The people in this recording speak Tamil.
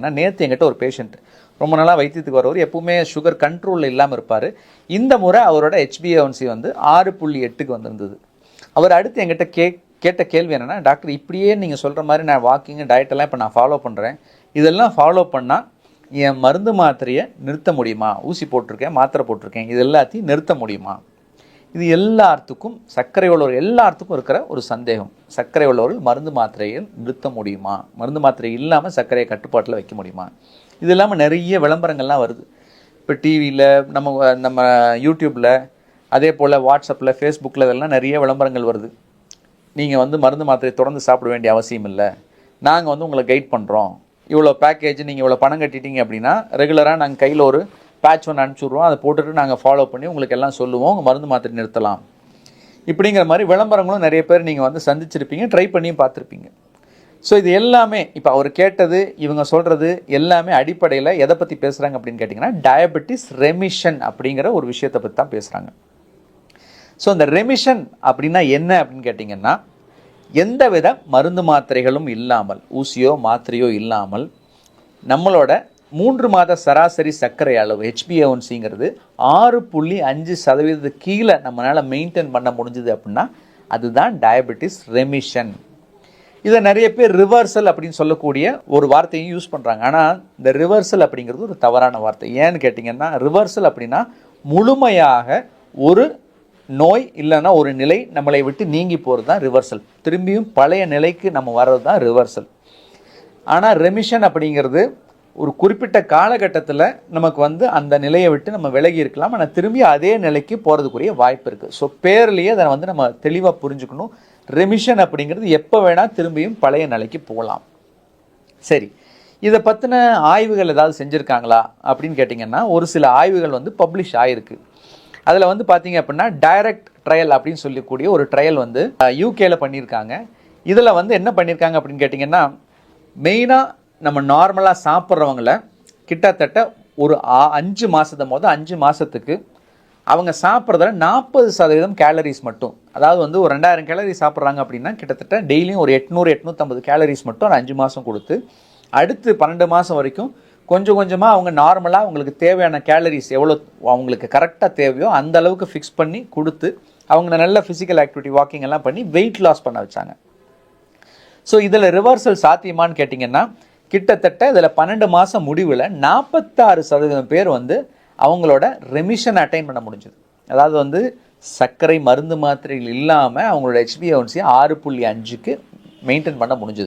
நான் நேற்று என்கிட்ட ஒரு பேஷண்ட் ரொம்ப நாளாக வைத்தியத்துக்கு வரவர், எப்பவுமே சுகர் கண்ட்ரோலில் இல்லாமல் இருப்பார். இந்த முறை அவரோட HbA1c வந்து 6.8க்கு வந்திருந்தது. அவர் அடுத்து என்கிட்ட கேட்ட கேள்வி என்னென்னா, டாக்டர் இப்படியே நீங்கள் சொல்கிற மாதிரி நான் வாக்கிங் டயட்டெல்லாம் இப்போ நான் ஃபாலோ பண்ணுறேன், இதெல்லாம் ஃபாலோ பண்ணால் என் மருந்து மாத்திரையை நிறுத்த முடியுமா? ஊசி போட்டிருக்கேன், மாத்திரை போட்டிருக்கேன், இது எல்லாத்தையும் நிறுத்த முடியுமா? இது எல்லாத்துக்கும் சர்க்கரை உள்ளவர்கள் எல்லாத்துக்கும் இருக்கிற ஒரு சந்தேகம். சர்க்கரை உள்ளவர்கள் மருந்து மாத்திரையை நிறுத்த முடியுமா? மருந்து மாத்திரை இல்லாமல் சர்க்கரையை கட்டுப்பாட்டில் வைக்க முடியுமா? இது இல்லாமல் நிறைய விளம்பரங்கள்லாம் வருது. இப்போ டிவியில், நம்ம யூடியூப்பில், அதே போல் வாட்ஸ்அப்பில், ஃபேஸ்புக்கில் இதெல்லாம் நிறைய விளம்பரங்கள் வருது. நீங்கள் வந்து மருந்து மாத்திரையை தொடர்ந்து சாப்பிட வேண்டிய அவசியம் இல்லை, நாங்கள் வந்து உங்களை கைட் பண்ணுறோம், இவ்வளோ பேக்கேஜ் நீங்கள் இவ்வளோ பணம் கட்டிட்டீங்க அப்படின்னா ரெகுலராக நாங்கள் கையில் ஒரு பேட்ச் ஒன்று அனுப்பிச்சுட்ருவோம், அதை போட்டுட்டு நாங்கள் ஃபாலோ பண்ணி உங்களுக்கு எல்லாம் சொல்லுவோம், உங்கள் மருந்து மாத்திரை நிறுத்தலாம். இப்படிங்கிற மாதிரி விளம்பரங்களும் நிறைய பேர் நீங்கள் வந்து சந்திச்சிருப்பீங்க, ட்ரை பண்ணியும் பார்த்துருப்பீங்க. ஸோ இது எல்லாமே இப்போ அவர் கேட்டது, இவங்க சொல்கிறது எல்லாமே அடிப்படையில் எதை பற்றி பேசுகிறாங்க அப்படின்னு கேட்டிங்கன்னா, டயபெட்டிஸ் ரெமிஷன் அப்படிங்கிற ஒரு விஷயத்தை பற்றி தான் பேசுகிறாங்க. ஸோ இந்த ரெமிஷன் அப்படின்னா என்ன அப்படின்னு கேட்டிங்கன்னா, எந்த வித மருந்து மாத்திரைகளும் இல்லாமல், ஊசியோ மாத்திரையோ இல்லாமல் நம்மளோட 3 மாத சராசரி சர்க்கரை அளவு HbA1cங்கிறது 6.5% கீழே நம்மளால் மெயின்டைன் பண்ண முடிஞ்சுது அப்படின்னா அதுதான் டயபெட்டிஸ் ரெமிஷன். இதை நிறைய பேர் ரிவர்சல் அப்படின்னு சொல்லக்கூடிய ஒரு வார்த்தையும் யூஸ் பண்ணுறாங்க. ஆனால் இந்த ரிவர்சல் அப்படிங்கிறது ஒரு தவறான வார்த்தை. ஏன்னு கேட்டிங்கன்னா, ரிவர்சல் அப்படின்னா முழுமையாக ஒரு நோய் இல்லைன்னா ஒரு நிலை நம்மளை விட்டு நீங்கி போகிறது தான் ரிவர்சல். திரும்பியும் பழைய நிலைக்கு நம்ம வர்றது தான் ரிவர்சல். ஆனால் ரெமிஷன் அப்படிங்கிறது ஒரு குறிப்பிட்ட காலகட்டத்தில் நமக்கு வந்து அந்த நிலையை விட்டு நம்ம விலகி இருக்கலாம், ஆனால் திரும்பி அதே நிலைக்கு போகிறதுக்குரிய வாய்ப்பு இருக்குது. ஸோ பேர்லேயே அதை வந்து நம்ம தெளிவாக புரிஞ்சுக்கணும். ரெமிஷன் அப்படிங்கிறது எப்போ வேணால் திரும்பியும் பழைய நிலைக்கு போகலாம். சரி, இதை பற்றின ஆய்வுகள் ஏதாவது செஞ்சுருக்காங்களா அப்படின்னு கேட்டிங்கன்னா, ஒரு சில ஆய்வுகள் வந்து பப்ளிஷ் ஆகிருக்கு. அதில் வந்து பார்த்தீங்க அப்படின்னா டைரக்ட் ட்ரையல் அப்படின்னு சொல்லக்கூடிய ஒரு ட்ரையல் வந்து யூகேல பண்ணியிருக்காங்க. இதில் வந்து என்ன பண்ணியிருக்காங்க அப்படின்னு கேட்டிங்கன்னா, மெயினாக நம்ம நார்மலாக சாப்பிட்றவங்கள கிட்டத்தட்ட ஒரு 5 மாதத்துக்கு அவங்க சாப்பிட்றதுல 40% கேலரிஸ் மட்டும், அதாவது வந்து ஒரு 2000 கேலரிஸ் சாப்பிட்றாங்க அப்படின்னா கிட்டத்தட்ட டெய்லியும் ஒரு 800-850 கேலரிஸ் மட்டும் ஒரு 5 மாதம் கொடுத்து, அடுத்து 12 மாதம் வரைக்கும் கொஞ்சம் கொஞ்சமாக அவங்க நார்மலாக அவங்களுக்கு தேவையான கேலரிஸ் எவ்வளோ அவங்களுக்கு கரெக்டாக தேவையோ அந்த அளவுக்கு ஃபிக்ஸ் பண்ணி கொடுத்து அவங்க நல்ல ஃபிசிக்கல் ஆக்டிவிட்டி வாக்கிங் எல்லாம் பண்ணி வெயிட் லாஸ் பண்ண வச்சாங்க. ஸோ இதில் ரிவர்சல் சாத்தியமானு கேட்டிங்கன்னா, கிட்டத்தட்ட இதில் 12 மாதம் முடிவில் 46% பேர் வந்து அவங்களோட ரெமிஷன் அட்டைன் பண்ண முடிஞ்சுது. அதாவது வந்து சர்க்கரை மருந்து மாத்திரைகள் இல்லாமல் அவங்களோட HbA1c 6.5க்கு மெயின்டைன் பண்ண முடிஞ்சுது.